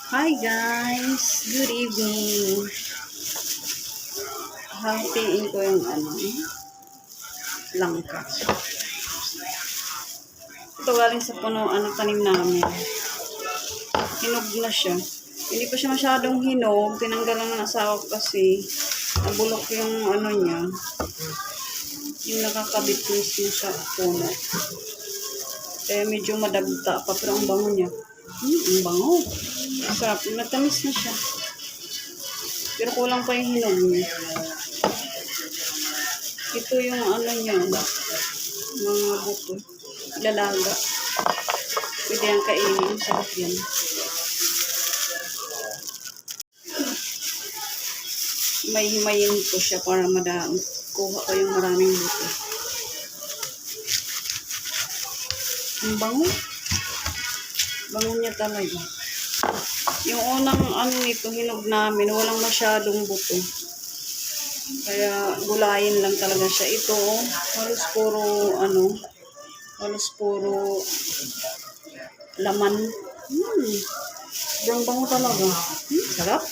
Hi guys! Good evening! Hatiin ko yung langka. Ito galing sa punuan ng tanim namin. Hinog na siya. Hindi pa siya masyadong hinog. Tinanggalan ng asawa ko kasi nabulok yung niya. Yung nakakabit mismo sa puno. Kaya medyo madagta pa pero ang bango niya. Ang bango. Sarap. Matamis na siya. Pero kulang pa yung hinog niya. Ito yung niya. Mga buto. Ilalaga. Pwede yung kainin. Sarap yan. Himayin ko siya para kuha ko yung maraming buto. Ang bango. Bango niya talaga. Yung unang nito, hinog namin, walang masyadong buto. Kaya gulayin lang talaga siya. Ito, halos puro laman. Sobrang bango talaga. Sarap.